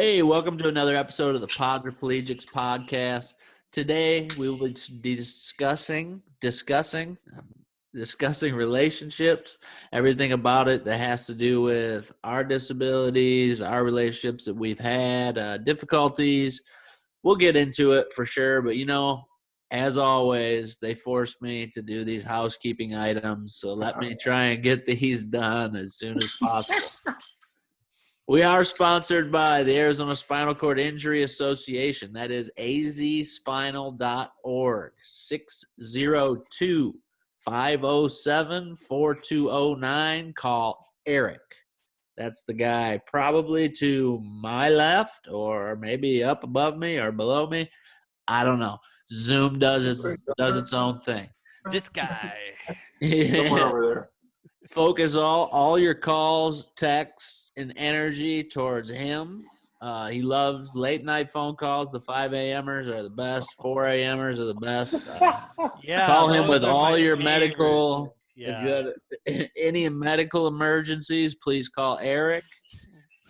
Hey, welcome to another episode of the Podriplegics podcast. Today we will be discussing relationships, everything about it that has to do with our disabilities, our relationships that we've had, difficulties. We'll get into it for sure, but as always, they forced me to do these housekeeping items, so let me try and get these done as soon as possible. We are sponsored by the Arizona Spinal Cord Injury Association. That is azspinal.org, 602-507-4209. Call Eric. That's the guy probably to my left or maybe up above me or below me. I don't know. Zoom does its own thing. This guy. Somewhere over there. Focus all your calls, texts, and energy towards him. He loves late night phone calls. The 5 a.m.ers are the best. 4 a.m.ers are the best. Call him with all your medical. Yeah. If you have any medical emergencies, please call Eric.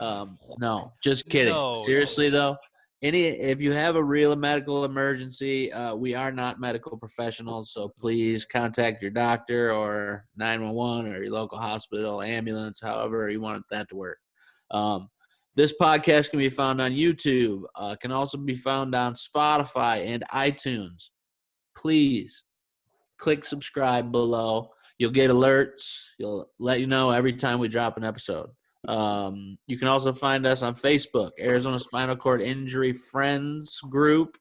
No, just kidding. No. Seriously though, if you have a real medical emergency, we are not medical professionals, so please contact your doctor or 911 or your local hospital, ambulance, however you want that to work. This podcast can be found on YouTube, can also be found on Spotify and iTunes. Please click subscribe below. You'll get alerts. You'll let you know every time we drop an episode. You can also find us on Facebook, Arizona Spinal Cord Injury Friends Group.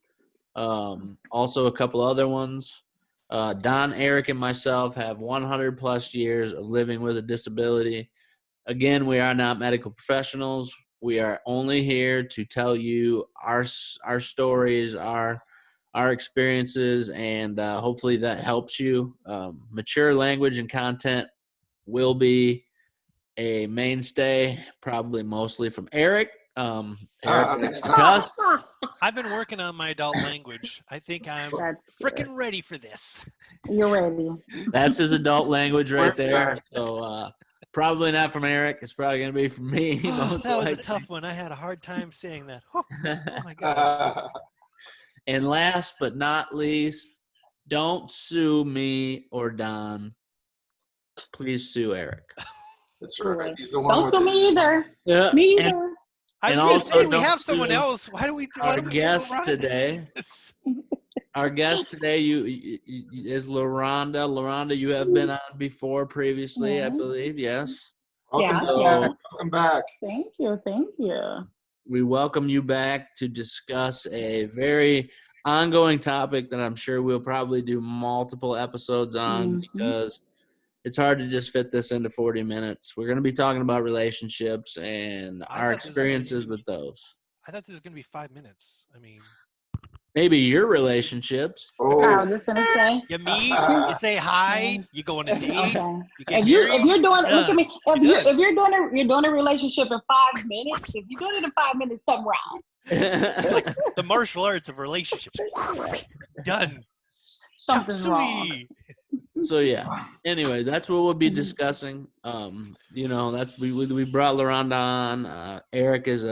Also a couple other ones. Don, Eric, and myself have 100 plus years of living with a disability. Again, we are not medical professionals. We are only here to tell you our stories, our experiences, and hopefully that helps you. Mature language and content will be a mainstay, probably mostly from Eric. Eric I've been working on my adult language. I think I'm freaking ready for this. You're ready. That's his adult language right there. So probably not from Eric. It's probably going to be from me. That was a tough one. I had a hard time saying that. Oh my God. And last but not least, don't sue me or Don. Please sue Eric. That's right. He's the one. Don't sue me either. Yeah. Me either. I was going to say, we have someone else. Why do we do our guest today? Our guest today is Laronda. Laronda, you have been on before previously, I believe. Yes. Welcome back. Thank you. We welcome you back to discuss a very ongoing topic that I'm sure we'll probably do multiple episodes on because it's hard to just fit this into 40 minutes. We're going to be talking about relationships and our experiences with those. I thought this was going to be 5 minutes. I mean, maybe your relationships. I was just going to say. You meet, you say hi, you go on a date. Okay. If you're doing, look at me. If you're doing a relationship in 5 minutes, if you're doing it in 5 minutes, something wrong. It's like the martial arts of relationships. Done. Something's wrong. So yeah. Anyway, that's what we'll be discussing. We brought Laronda on. Eric is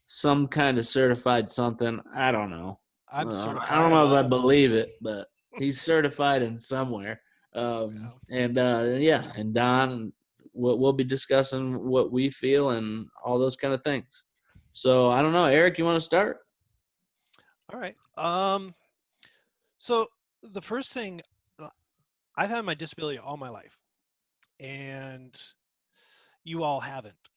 some kind of certified something. I don't know. I'm certified. I don't know if I believe it, but he's certified in somewhere. And Don, we'll be discussing what we feel and all those kind of things. So I don't know, Eric, you want to start? All right. So the first thing, I've had my disability all my life, and you all haven't.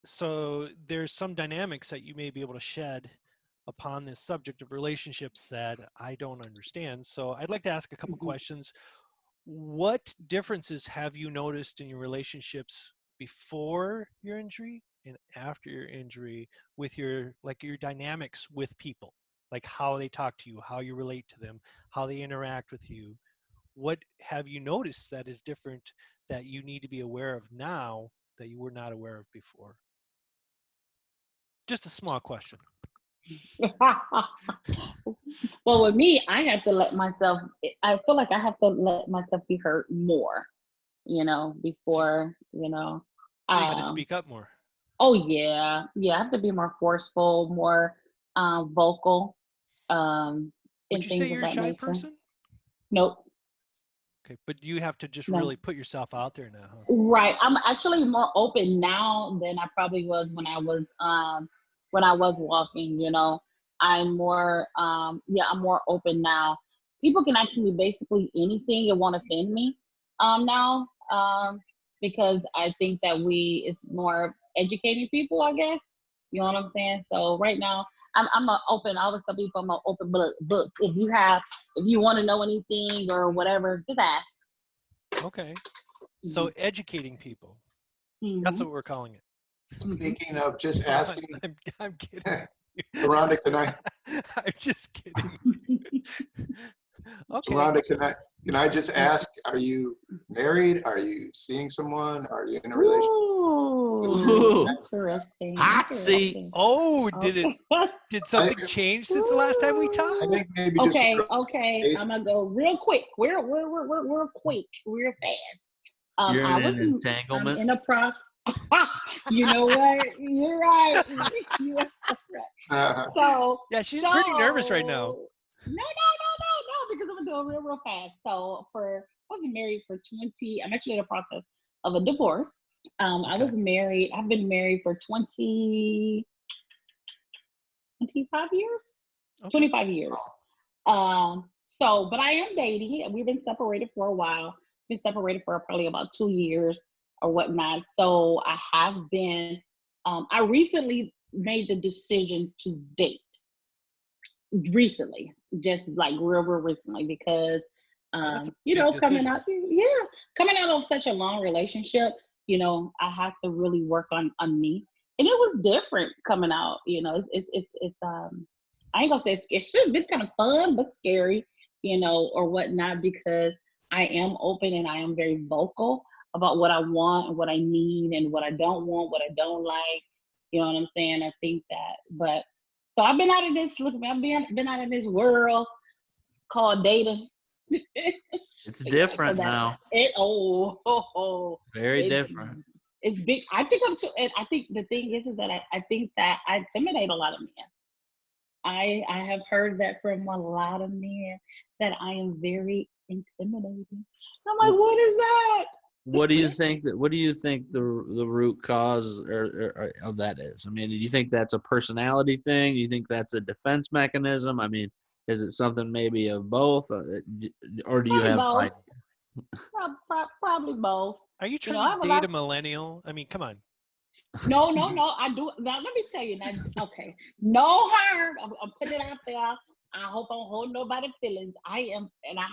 So there's some dynamics that you may be able to shed upon this subject of relationships that I don't understand. So I'd like to ask a couple questions. What differences have you noticed in your relationships before your injury and after your injury with your dynamics with people, like how they talk to you, how you relate to them, how they interact with you? What have you noticed that is different that you need to be aware of now that you were not aware of before? Just a small question. Well, with me, I feel like I have to let myself be hurt more, before, You got to speak up more. Oh yeah, yeah. I have to be more forceful, more vocal, Would and you say things of you're a that shy nature. person? Nope, Okay, but you have to just no. really put yourself out there now, huh? Right. I'm actually more open now than I probably was when I was walking, you know. I'm more I'm more open now. People can ask me basically anything. It won't offend me now. Because I think that it's more educating people, I guess. You know what I'm saying? So right now I'm a open. I always tell people I'm an open book. If you want to know anything or whatever, just ask. Okay. So educating people. That's Mm-hmm. what we're calling it. Speaking of just No, asking, I'm kidding. Laronda, I'm just kidding. Okay. Laronda, can I just ask, are you married? Are you seeing someone? Are you in a relationship? Ooh, interesting. Hot seat. Interesting. Oh, did something I change since the last time we talked? think maybe just Okay. I'm gonna go real quick. We're quick, real fast. You're I in was an I'm entanglement. in a process. You know what? You're right. You are right. So Yeah, she's pretty nervous right now. No, because I'm gonna do it real fast. So I was married for 20. I'm actually in the process of a divorce. I Okay. was married. I've been married for 25 years. Okay. 25 years. But I am dating. We've been separated for a while. Been separated for probably about 2 years or whatnot. So I have been. I recently made the decision to date. Recently, just like real recently, because That's a big coming decision. coming out of such a long relationship, I had to really work on me, and it was different coming out. I ain't gonna say it's been kind of fun but scary, or whatnot, because I am open and I am very vocal about what I want and what I need and what I don't want, what I don't like. You know what I'm saying? I think that, but so I've been out of this. Look, I've been out of this world called dating. It's But yeah, so different that's now. it. Very It's different. it's big. I think I'm too. And I think the thing is that I think that I intimidate a lot of men. I have heard that from a lot of men that I am very intimidating. I'm like, what is that? What do you think the root cause or of that is? I mean, do you think that's a personality thing? Do you think that's a defense mechanism? I mean, is it something maybe of both, or do you Probably have no both. idea? Probably both. Are you I trying to have a date lot. a millennial? I mean, come on. No. I do. Now, let me tell you. Now, okay. No harm. I'm putting it out there. I hope I don't hold nobody's feelings. I am, and I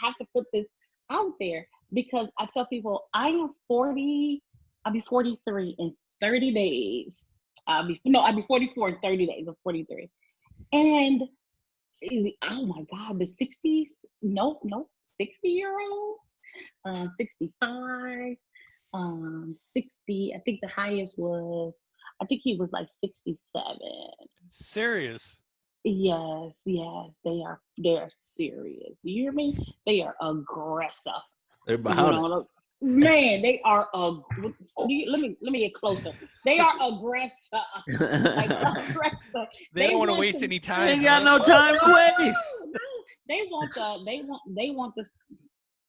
have to put this out there because I tell people I am 40. I'll be 43 in 30 days. I'll be 44 in 30 days. I'm 43. And oh my God, the 60s, no, 60-year-olds, 65, 60. I think the highest was, I think he was like 67. Serious. Yes, they are serious. Do you hear me? They are aggressive. They're about it. Look, man, they are let me get closer. They are aggressive. Like aggressive. They don't want to want waste to- any They time. ain't got Huh? no time to waste. No. They want this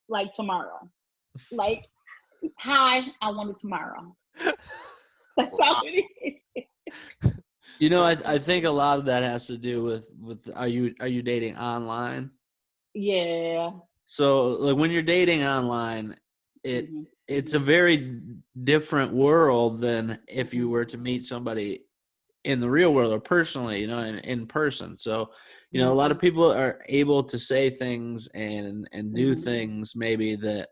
like tomorrow. Like, hi, I want it tomorrow. That's how it is. You know, I think a lot of that has to do with are you dating online? Yeah. So like when you're dating online, Mhm. it's a very different world than if you Mhm. were to meet somebody in the real world or personally, in person. So, a lot of people are able to say things and do Mhm. things maybe that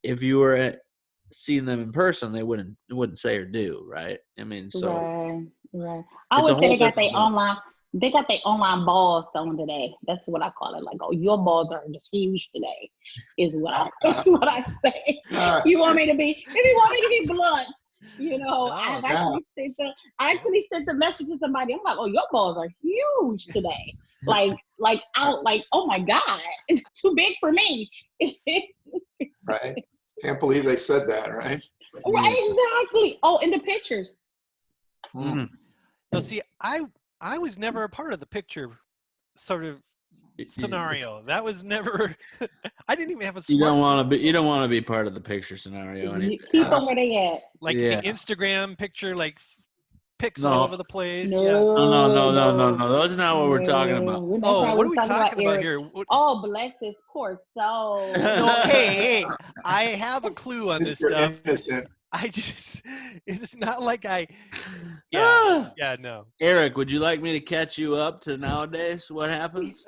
if you were seeing them in person, they wouldn't say or do, right? I mean, so Right. I it's a always say whole they got different their world. online. They got their online balls on today. That's what I call it. Like, oh, your balls are just huge today. That's what I say. You want me to be? If you want me to be blunt, No. I actually sent the message to somebody. I'm like, oh, your balls are huge today. Like out. Like, oh my God, it's too big for me. Right. Can't believe they said that, right? Right, exactly. Oh, in the pictures. Mm. Now, see, I was never a part of the picture sort of scenario. That was never. I didn't even have a You don't smartphone. want to be. You don't want to be part of the picture scenario. You keep them where they at. Like Yeah. the Instagram picture, like pics No. all over the place. No, Yeah. No. That's not what we're talking about. We're not Oh, talking- what are we're we talking talking about Eric. here? What, Oh, bless his poor soul. no, hey, I have a clue on this Mr. stuff. Innocent. I just, it's not like I, Ah. yeah, no. Eric, would you like me to catch you up to nowadays? What happens?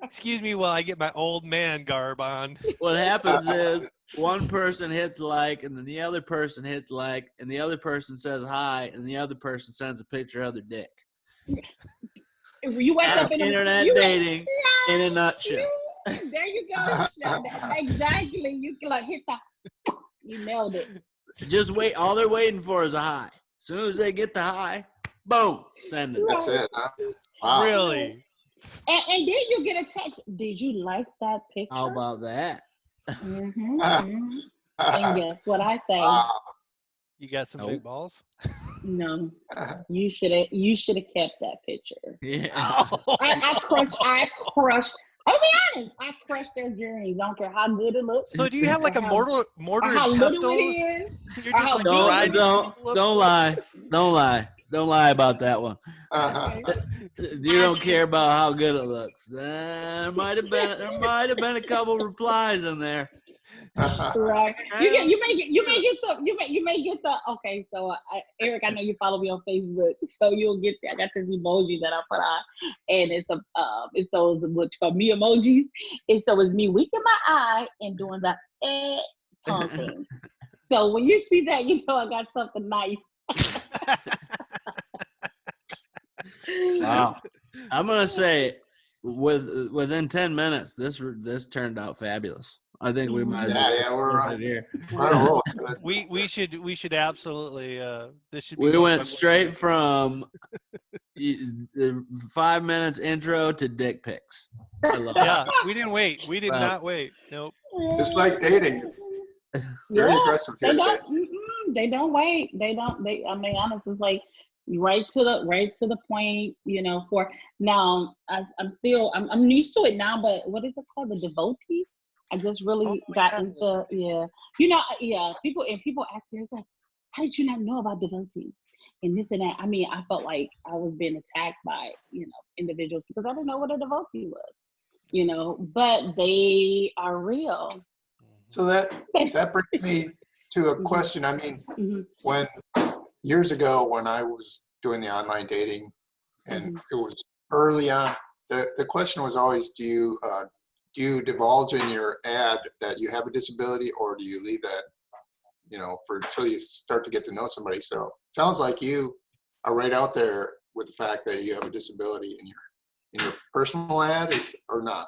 Excuse me while I get my old man garb on. What happens is one person hits like, and then the other person hits like, and the other person says hi, and the other person sends a picture of their dick. You wake That's up in internet you dating in a nutshell. There you go. Exactly. You can like hit the. You nailed it. Just wait. All they're waiting for is a hi. As soon as they get the hi, boom, send it. That's it. Huh? Wow. Really? And then you get a text. Did you like that picture? How about that? Mm-hmm. And guess what I say? Wow. You got some Nope. big balls? No, you should have kept that picture. Yeah. I crushed. I'll be honest. I crushed their dreams. I don't care how good it looks. So do you have like a mortar or and how little pestle? it is. You're or just how like big grinding Don't lie. Don't lie about that one. You don't care about how good it looks. There might have been a couple replies in there. Right. You may get the okay. So Eric, I know you follow me on Facebook, so you'll get I got this emoji that I put on, and it's those what you call me emojis. And so it's me winking my eye and doing the tongue thing. So when you see that, you know I got something nice. Wow. I'm gonna say within 10 minutes, this turned out fabulous. I think we might as well. Yeah, we're close it here. on a roll. we should absolutely this should be We one of went my- straight from the 5 minutes intro to dick pics. I love it. Yeah, we didn't wait. We did Wow. not wait. Nope. It's like dating. It's very aggressive They here. don't. They don't wait. They don't. I mean, honest, it's like right to the point. You know. For now, I'm used to it now. But what is it called? The devotees. I just really got into People ask me, it's like, how did you not know about devotees and this and that? I mean, I felt like I was being attacked by individuals because I didn't know what a devotee was. But they are real. So that brings me to a question. I mean, Mhm. when years ago when I was doing the online dating, and it was early on, the question was always, do you divulge in your ad that you have a disability, or do you leave that, for until you start to get to know somebody? So it sounds like you are right out there with the fact that you have a disability in your personal ad, or not?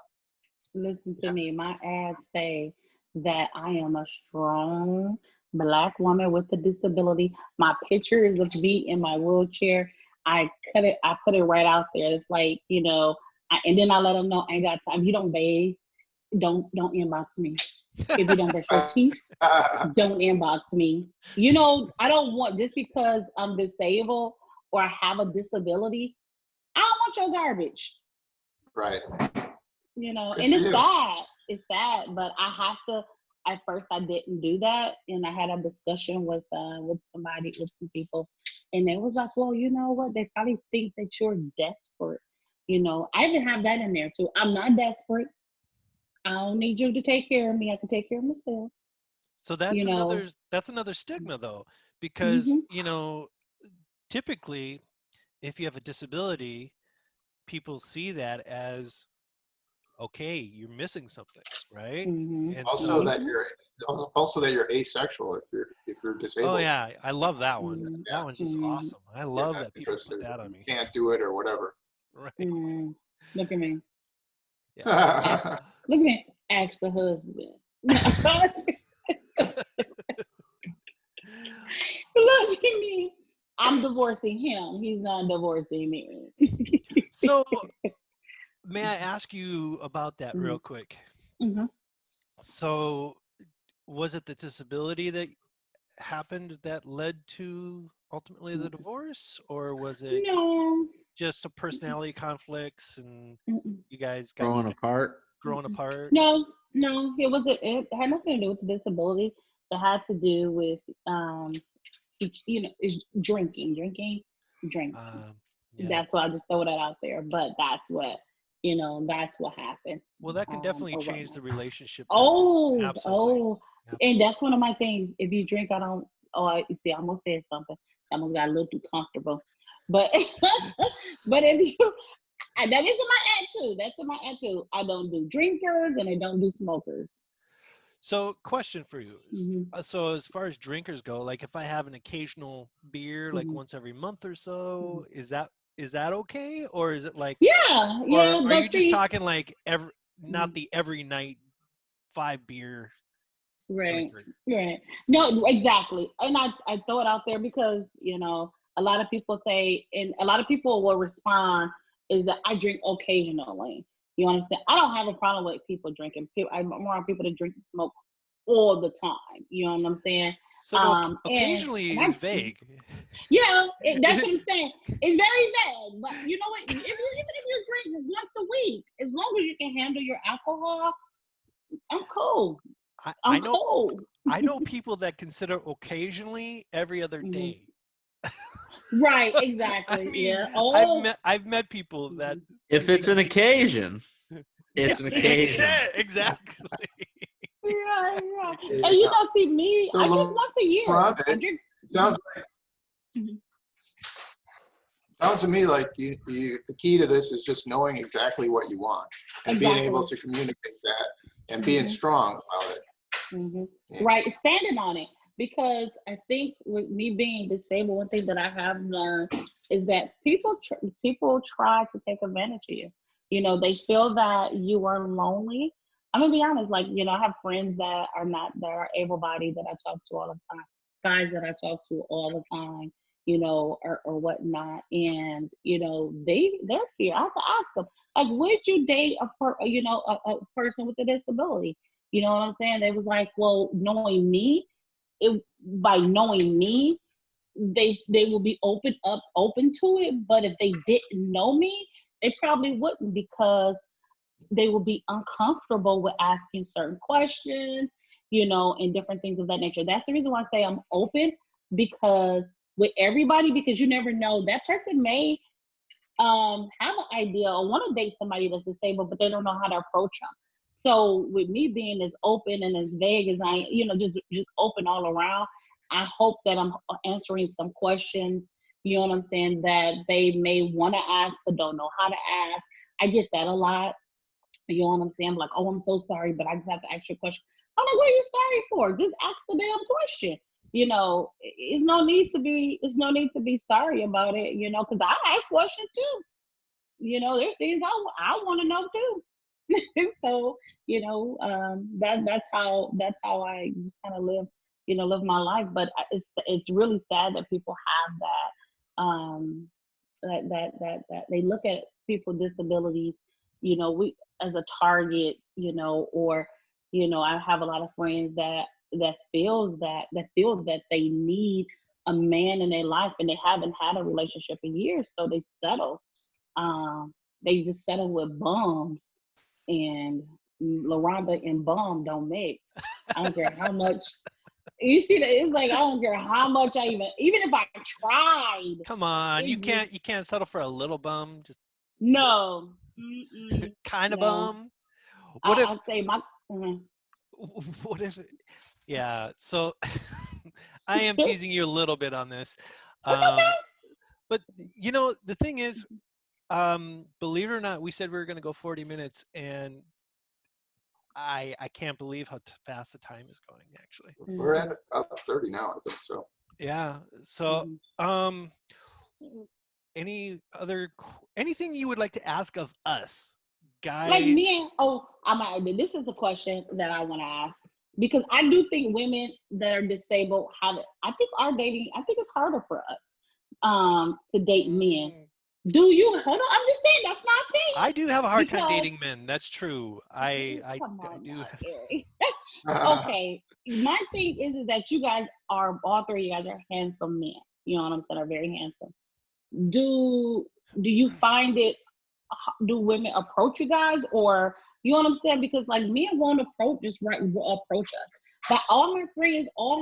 Listen to me. My ads say that I am a strong Black woman with a disability. My picture is of me in my wheelchair. I put it right out there. It's like, and then I let them know I ain't got time. If you don't bathe, don't inbox me. If you don't brush your teeth, don't inbox me. I don't want, just because I'm disabled or I have a disability, I don't want your garbage. Right. And for it's you. sad. It's sad, but I have to. At first, I didn't do that, and I had a discussion with some people, and they was like, "Well, you know what? They probably think that you're desperate." I even have that in there too. I'm not desperate. I don't need you to take care of me. I can take care of myself. So that's another stigma though, because typically, if you have a disability, people see that as okay, you're missing something, right? Mm-hmm. And Also that you're asexual if you're disabled. oh yeah, I love that one. Mhm. That one's just Mhm. awesome. I You're love not that people put interested, that on you me. can't do it or whatever. Right. Look at me. Yeah. Look at me. Ask the husband. Look at me. I'm divorcing him. He's not divorcing me. So may I ask you about that real quick? Mhm. So was it the disability that happened that led to ultimately the divorce, or was it No. just a personality conflicts and Mm-mm. you guys got Growing apart. growing apart? No, no, it had nothing to do with disability. It had to do with it's drinking. Yeah. That's why I just throw that out there. But that's what happened. Well, that can definitely Over change the relationship. Absolutely. Oh, and that's one of my things. If you drink, I don't. Oh, you see, I almost said something. I almost got a little too comfortable. But but if you, and that is in my attitude. That's in my attitude. I don't do drinkers and I don't do smokers. So, question for you. Hmm. So, as far as drinkers go, like if I have an occasional beer, like Hmm. once every month or so, is that okay, or is it like, Yeah, or yeah. are But you just see, talking like not mhm, the every night 5 beer right, drinker? right. No, exactly. And I throw it out there because a lot of people say, and a lot of people will respond is that I drink occasionally. You understand? I don't have a problem with people drinking. I'm more people to drink and smoke all the time. You know what I'm saying? So, the And occasionally I, is vague. that's what I'm saying. It's very vague, but you know what? Even if you drink once a week, as long as you can handle your alcohol, I'm cool. I, I I'm know cool. I know people that consider occasionally every other Mhm. day. Right, I exactly. mean, Yeah. I've Oh. met I've met people that Mhm. If it's an occasion, it's an occasion. exactly. Right, right. And Yeah. see me, I drink So, once a year. Laronda, I it drink. sounds Mhm. sounds to me like the key to this is just knowing exactly what you want and being able Exactly. to communicate that and being Mhm. strong about it. Mhm. Yeah. Right, standing on it. Because I think with me being disabled, one thing that I have learned is that people try to take advantage of you. They feel that you are lonely. I'm gonna be honest, like, I have friends that are able-bodied that I talk to all the time, guys that I talk to all the time, or whatnot, and they're fear. I have to ask them, like, would you date a person with a disability? You know what I'm saying? They was like, well, by knowing me, they will be open to it. But if they didn't know me, they probably wouldn't, because they will be uncomfortable with asking certain questions, and different things of that nature. That's the reason why I say I'm open, because with everybody, because you never know, that person may have an idea or want to date somebody that's disabled, but they don't know how to approach them. So with me being as open and as vague as I, just open all around, I hope that I'm answering some questions, you know what I'm saying, that they may want to ask but don't know how to ask. I get that a lot. You know what I'm saying? I'm like, oh, I'm so sorry, but I just have to ask you a question. I'm like, what are you sorry for? Just ask the damn question. It's no need to be sorry about it, because I ask questions too. There's things I want to know too. So, that's how I just kind of live my life. But it's really sad that people have that they look at people with disabilities, we as a target, or I have a lot of friends that feels that they need a man in their life, and they haven't had a relationship in years, so they settle. They just settle with bums, and Laronda and bum don't mix. I don't care how much. You see that, it's like I don't care how much even if I tried, Come on, you it just can't settle for a little bum, just no. Mm-mm, kind of no. bum. What if I'd say my. what if yeah, so I am teasing you a little bit on this. That's Um, okay. but the thing is, believe it or not, we said we were going to go 40 minutes, and I can't believe how fast the time is going, actually. We're at about 30 now, I think so. Yeah. So, Mhm. anything you would like to ask of us, Like me guys? this is the question that I want to ask, because I do think women that are disabled I think it's harder for us to date men. Mm, Do you hold on? I'm just saying that's my I opinion. do have a hard time Because dating men. That's true. I come I on do. now, Eric. Okay. My thing is that you guys are all three of you guys are handsome men. you know what I'm saying, are very handsome. Do you find it, do women approach you guys, or you know what I'm saying? Because like men won't approach approach us. But all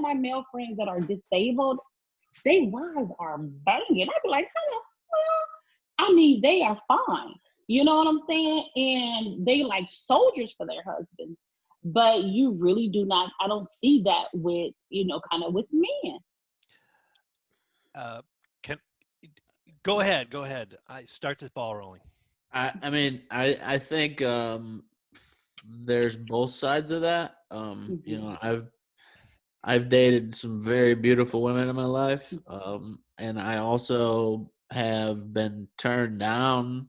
my male friends that are disabled, they wives are banging. I'd be like, hello, I mean, they are fine. You know what I'm saying? And they like soldiers for their husbands. But you really do not, I don't see that with, kind of with men. Go ahead. I start this ball rolling. I mean, I think there's both sides of that. I've dated some very beautiful women in my life, and I also have been turned down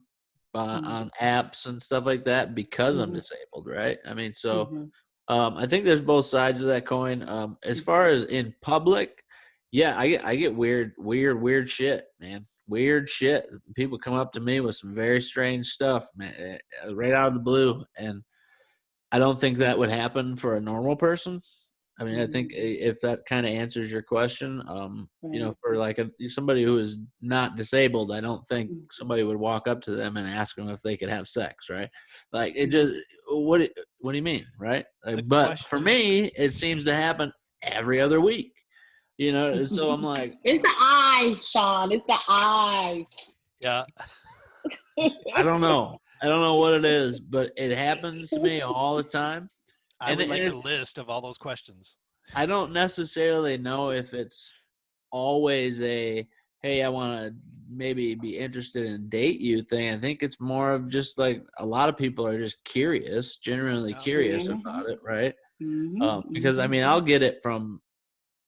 on apps and stuff like that because I'm disabled, right? I mean, so I think there's both sides of that coin. As far as in public, yeah, I get weird shit, man. Weird shit. People come up to me with some very strange stuff, man, right out of the blue, and I don't think that would happen for a normal person. I mean, I think if that kind of answers your question, for like somebody who is not disabled, I don't think somebody would walk up to them and ask them if they could have sex, right? Like it just, what do you mean, right? Like, but for me, it seems to happen every other week, so I'm like. It's the eyes, Shawn. It's the eyes. Yeah. I don't know what it is, but it happens to me all the time. I would like a list of all those questions. I don't necessarily know if it's always a, hey, I want to maybe be interested in date you thing. I think it's more of just like a lot of people are just curious, genuinely curious about it, right? Because, I mean, I'll get it from,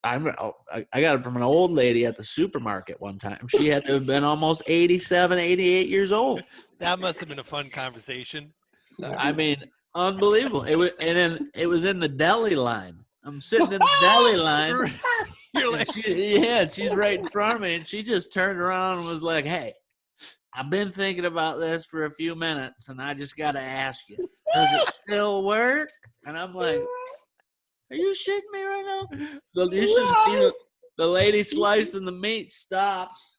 I got it from an old lady at the supermarket one time. She had to have been almost 87, 88 years old. That must have been a fun conversation. I mean, unbelievable. It was in the deli line. I'm sitting in the deli line. You're like, she's right in front of me, and she just turned around and was like, "Hey, I've been thinking about this for a few minutes, and I just got to ask you, does it still work?" And I'm like, "Are you shitting me right now?" So you should have seen the lady slicing the meat stops.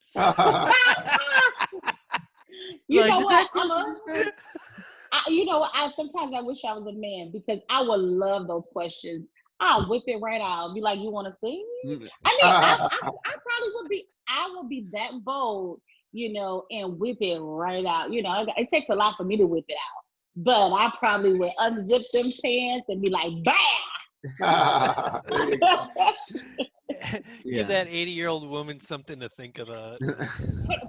You know what? Sometimes I wish I was a man because I would love those questions. I'll whip it right out. Be like, you want to see? I mean, I probably would be. I would be that bold, and whip it right out. It takes a lot for me to whip it out, but I probably would unzip them pants and be like, "Bah!" There you go. Give that 80-year-old woman something to think about.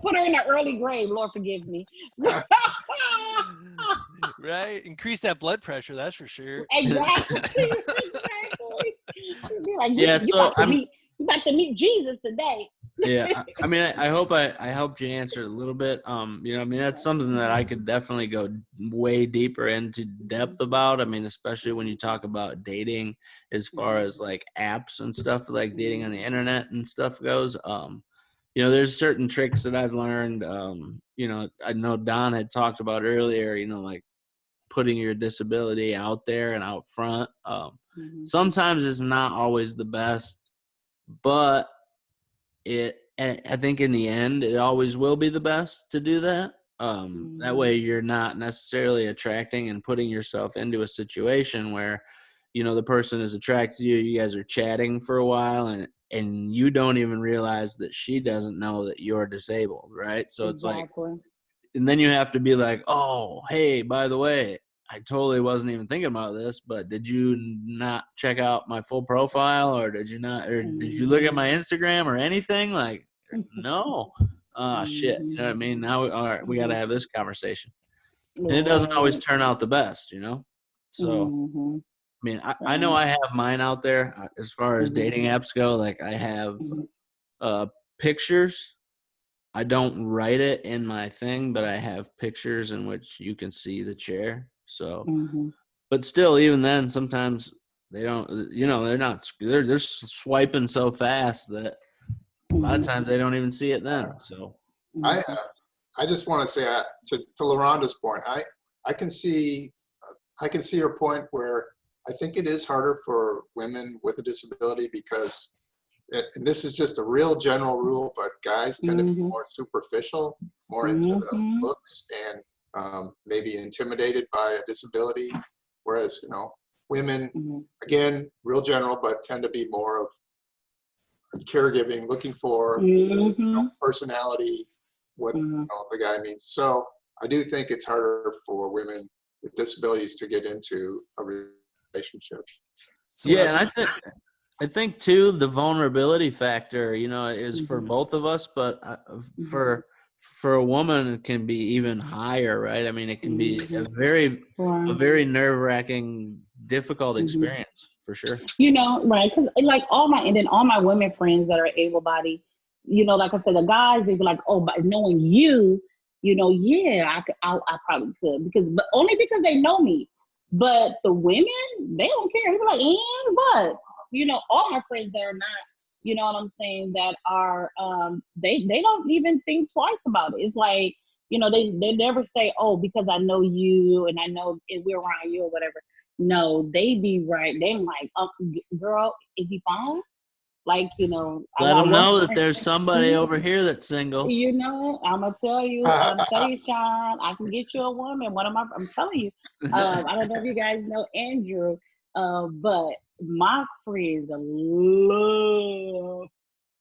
Put her in an early grave. Lord forgive me. Right? Increase that blood pressure, that's for sure. Exactly. Like, you about to meet Jesus today. Yeah, I mean, I hope I helped you answer it a little bit. I mean, that's something that I could definitely go way deeper into depth about. I mean, especially when you talk about dating, as far as like apps and stuff, like dating on the internet and stuff goes. There's certain tricks that I've learned. I know Don had talked about earlier. Like putting your disability out there and out front. Sometimes it's not always the best, but I think in the end, it always will be the best to do that. That way you're not necessarily attracting and putting yourself into a situation where, the person is attracted to you. You guys are chatting for a while and you don't even realize that she doesn't know that you're disabled. Right. So it's like, and then you have to be like, oh, hey, by the way, I totally wasn't even thinking about this, but did you not check out my full profile, or did you not, or did you look at my Instagram or anything? Like, no. Shit. You know what I mean? Now, all right, we got to have this conversation. And it doesn't always turn out the best, So, I mean, I know I have mine out there as far as dating apps go. Like, I have pictures. I don't write it in my thing, but I have pictures in which you can see the chair. So, but still, even then, sometimes they don't, they're swiping so fast that a lot of times they don't even see it then. So I just want to say to Laronda's point, I can see her point where I think it is harder for women with a disability because and this is just a real general rule, but guys tend to be more superficial, more into the looks, and maybe intimidated by a disability, whereas, you know, women, again, real general, but tend to be more of caregiving, looking for you know, personality, what you know, the guy means. So I do think it's harder for women with disabilities to get into a relationship. So Yeah, and I think too the vulnerability factor, you know, is for both of us, but for a woman it can be even higher, right? I mean, it can be a very nerve-wracking, difficult experience for sure. You know, right? Because like all my women friends that are able-bodied, you know, like I said, the guys, they be like, oh, but knowing you, you know, yeah, I probably could, but only because they know me. But the women, they don't care. They be like, and what? You know, all my friends that are not, you know what I'm saying, that are, they don't even think twice about it. It's like, you know, they never say, oh, because I know you and I know we're around you or whatever. No, they be right. They like, oh, girl, is he fine? Like, you know, Let them know that there's somebody over here that's single. You know, I'm gonna tell you, Shawn, I can get you a woman. I'm telling you. I don't know if you guys know Andrew, but my friends love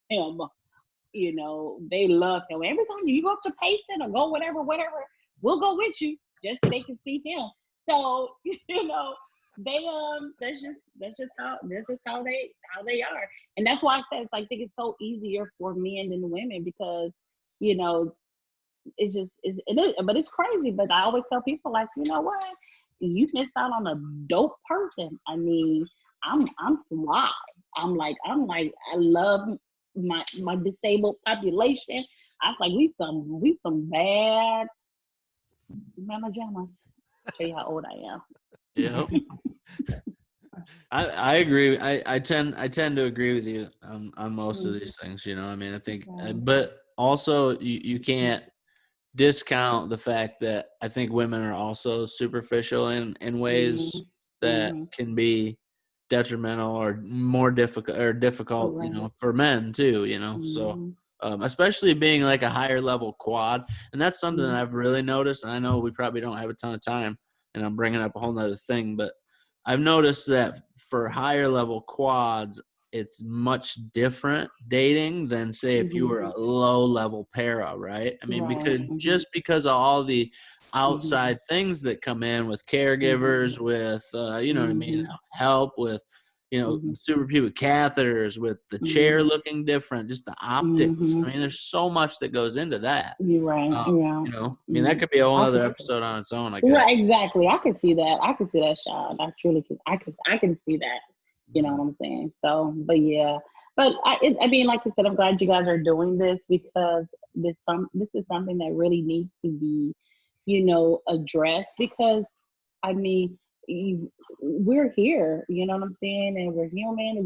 him. You know, they love him. Every time you go up to Payson or go whatever, we'll go with you just so they can see him. So, you know, they that's just how they are. And that's why I said I think it's so easier for men than women, because, you know, but it's crazy. But I always tell people, like, you know what? You missed out on a dope person. I mean, I'm fly. I'm like, I love my disabled population. I was like, we some bad mama jammas. Tell you how old I am. Yeah. I agree. I tend to agree with you on most of these things, you know. I mean, I think, but also you can't discount the fact that I think women are also superficial in ways that can be detrimental or more difficult, you know, for men too, you know. So especially being like a higher level quad, and that's something that I've really noticed. And I know we probably don't have a ton of time, and I'm bringing up a whole nother thing, but I've noticed that for higher level quads, it's much different dating than, say, if you were a low level para, right? I mean, because of all the outside things that come in with caregivers, with you know what I mean, help with, you know, suprapubic catheters, with the chair looking different, just the optics. I mean, there's so much that goes into that. You're right. You know, I mean, that could be a whole other episode on its own, I guess. Right, exactly. I can see that, Shawn. I truly can. I can see that. You know what I'm saying? So, but yeah. But I mean, like I said, I'm glad you guys are doing this, because this is something that really needs to be, you know, addressed, because I mean, we're here, you know what I'm saying, and we're human, and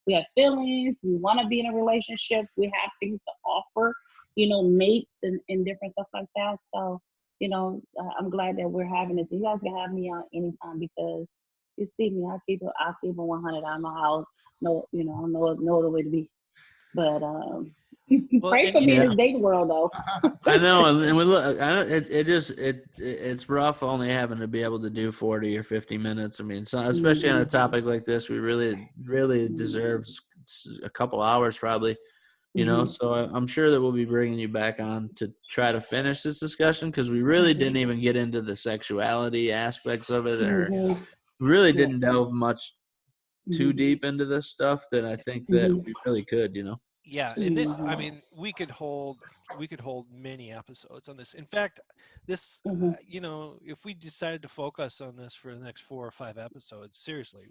we have feelings, we want to be in a relationship, we have things to offer, you know, mates and different stuff like that. So, you know, I'm glad that we're having this. You guys can have me on anytime, because you see me, I'll keep it 100. I know how, you know, no other way to be. But pray for me in this dating world, though. I know, and we look. It's rough only having to be able to do 40 or 50 minutes. I mean, so, especially on a topic like this, we really deserves a couple hours, probably. You know, so I'm sure that we'll be bringing you back on to try to finish this discussion, because we really didn't even get into the sexuality aspects of it, or we really didn't delve much too deep into this stuff that I think that we really could, you know. Yeah, and this, I mean, we could hold many episodes on this. In fact, this, you know, if we decided to focus on this for the next 4 or 5 episodes, seriously,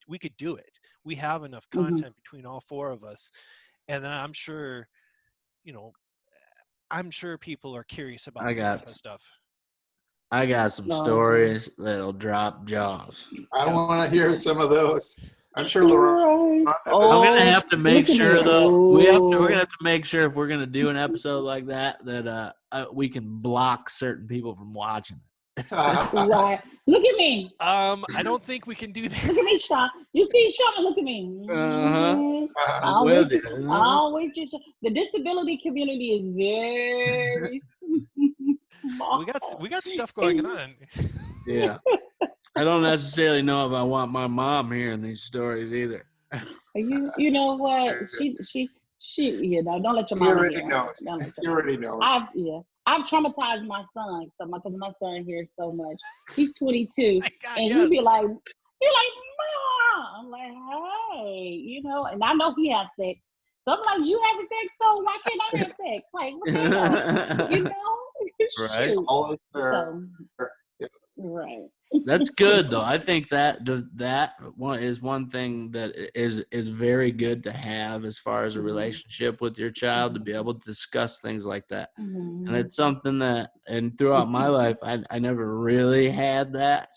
we could do it. We have enough content between all 4 of us, and I'm sure, you know, people are curious about this kind of stuff. I got some stories that'll drop jaws. I want to hear some of those. I'm sure Laronda. I'm gonna have to make sure, though. We're gonna have to make sure, if we're gonna do an episode like that, that we can block certain people from watching it. Right. Look at me. I don't think we can do Look that. at me, Shawn. You see, Shawn, look at me. Uh-huh. I'll With wait. you. I'll wait. The disability community is very small. We got stuff going on. Yeah. I don't necessarily know if I want my mom hearing these stories either. You know what? Don't let your He mama already hear. knows. Don't let He your already knows. I've traumatized my son because my son hears so much. He's 22, My God, and yes. he'd be like, Mom. I'm like, hey, and I know he has sex. So I'm like, you having sex, so why can't I have sex? Like, what the hell? Right. Shoot. Always there. So, right. That's good though. I think that one is one thing that is very good to have as far as a relationship with your child, to be able to discuss things like that. And it's something that, and throughout my life, I never really had that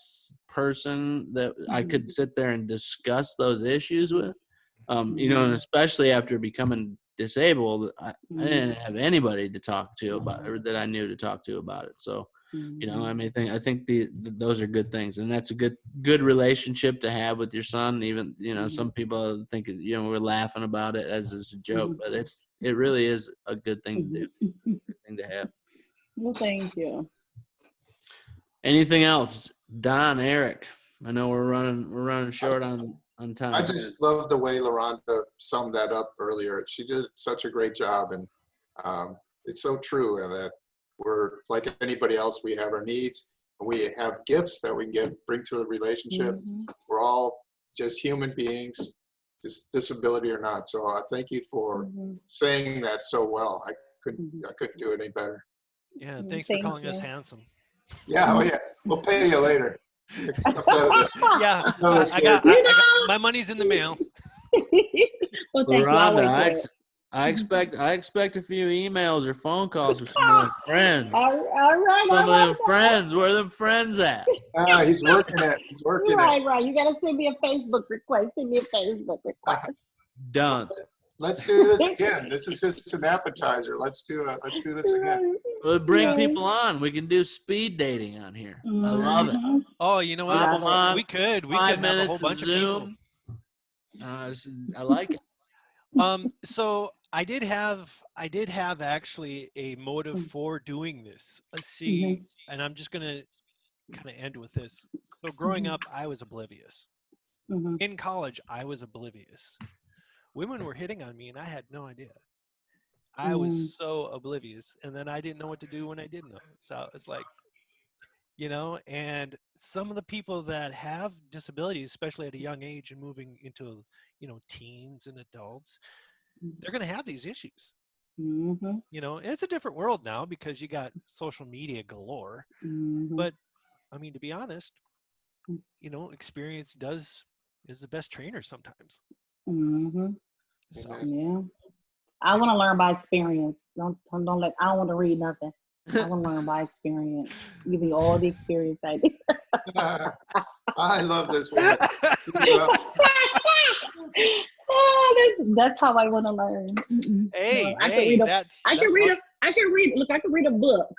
person that I could sit there and discuss those issues with. And especially after becoming disabled, I didn't have anybody to talk to about it, or that I knew to talk to about it. So, I think those are good things, and that's a good relationship to have with your son. Even some people think we're laughing about it as a joke, but it really is a good thing to do, good thing to have. Well, thank you. Anything else, Don, Eric? I know we're running short on time. I just love the way Laronda summed that up earlier. She did such a great job, and it's so true that we're like anybody else. We have our needs, and we have gifts that we can bring to the relationship. We're all just human beings, disability or not. So I thank you for saying that so well. I couldn't do it any better. Yeah, thanks for calling us handsome. Yeah, oh yeah, we'll pay you later. Yeah, I got my money's in the mail. Well, thank you. I'll wait for Laronda, it. I expect a few emails or phone calls from some of them friends. All right. Some of them friends. Where are them friends at? He's working it. He's working it. Right. You gotta send me a Facebook request. Done. Let's do this again. This is just an appetizer. Let's do this again. We'll bring people on. We can do speed dating on here. I love it. Oh, you know what? We could have a whole bunch of people. I like it. So I did have actually a motive for doing this. Let's see, and I'm just gonna kind of end with this. So growing up, I was oblivious. In college, I was oblivious. Women were hitting on me, and I had no idea. I was so oblivious, and then I didn't know what to do when I did know. So it's like, and some of the people that have disabilities, especially at a young age and moving into, teens and adults, they're going to have these issues. And it's a different world now because you got social media galore. But I mean, to be honest, experience is the best trainer sometimes. So. Yeah. I want to learn by experience. I don't want to read nothing. I want to learn by experience. Give me all the experience I did. I love this one. That's how I want to learn. Hey, I can read a book.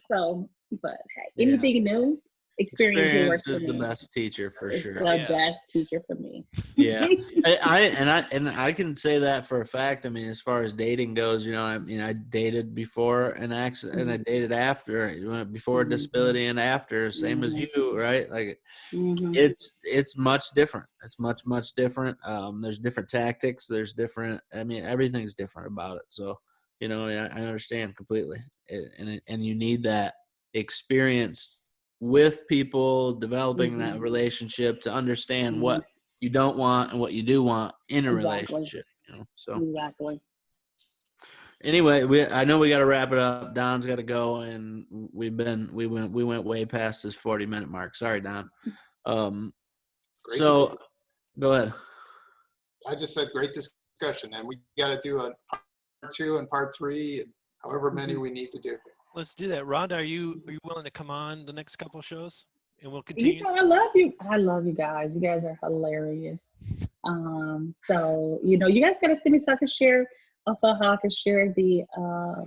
So, but hey, anything new, experience is the best teacher for sure. The best teacher for me. Yeah, I can say that for a fact. I mean, as far as dating goes, I dated before an accident, and I dated after, before a disability and after, same as you, right? Like, it's much different. It's much different. There's different tactics. There's different. I mean, everything's different about it. So, I understand completely, and you need that experience with people, developing that relationship to understand what you don't want and what you do want in a relationship. So exactly. Anyway, I know we got to wrap it up. Don's got to go, and we went way past his 40-minute mark. Sorry, Don. So go ahead. I just said great discussion, and we got to do a part 2 and part 3, and however many we need to do. Let's do that. Rhonda, are you willing to come on the next couple of shows, and we'll continue? I love you. I love you guys. You guys are hilarious. So you guys gotta send me so I can share. Also, how I can share the how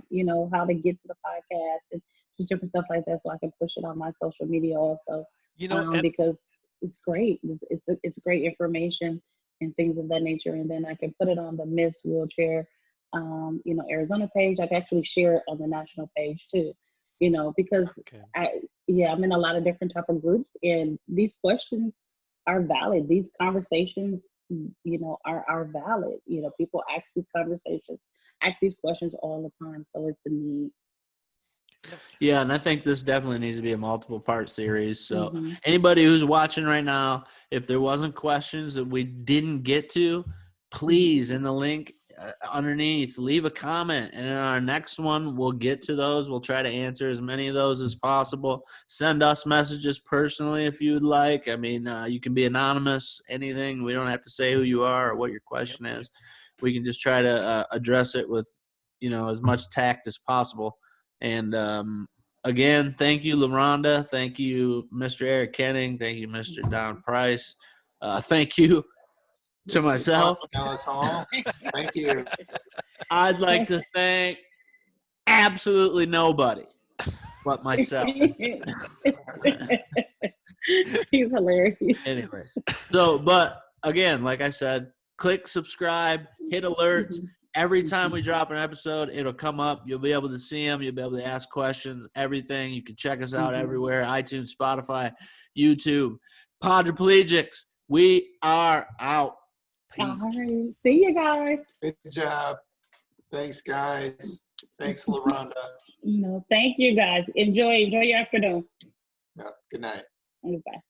to get to the podcast and just different stuff like that, so I can push it on my social media also. You know, and Because it's great. It's great information and things of that nature. And then I can put it on the Miss Wheelchair, Arizona page. I can actually share it on the national page too, because okay. I'm in a lot of different type of groups, and these questions are valid. These conversations, are valid. People ask these questions all the time. So it's a need. Yeah, and I think this definitely needs to be a multiple part series. So Mhm. anybody who's watching right now, if there wasn't questions that we didn't get to, please, in the link underneath, leave a comment. And in our next one, we'll get to those. We'll try to answer as many of those as possible. Send us messages personally if you would like. I mean, you can be anonymous, anything. We don't have to say who you are or what your question is. We can just try to address it with, as much tact as possible. And again, thank you, Laronda. Thank you, Mr. Eric Kenning. Thank you, Mr. Don Price. Thank you to Mr. myself. Ellis Hall, thank you. I'd like to thank absolutely nobody but myself. He's hilarious. Anyways, but again, like I said, click subscribe, hit alerts. Mhm. Every time we drop an episode, it'll come up. You'll be able to see them. You'll be able to ask questions, everything. You can check us out everywhere, iTunes, Spotify, YouTube. Podriplegics, we are out. Peace. All right. See you guys. Good job. Thanks, guys. Thanks, LaRonda. Thank you guys. Enjoy your afternoon. Yeah, good night. Bye.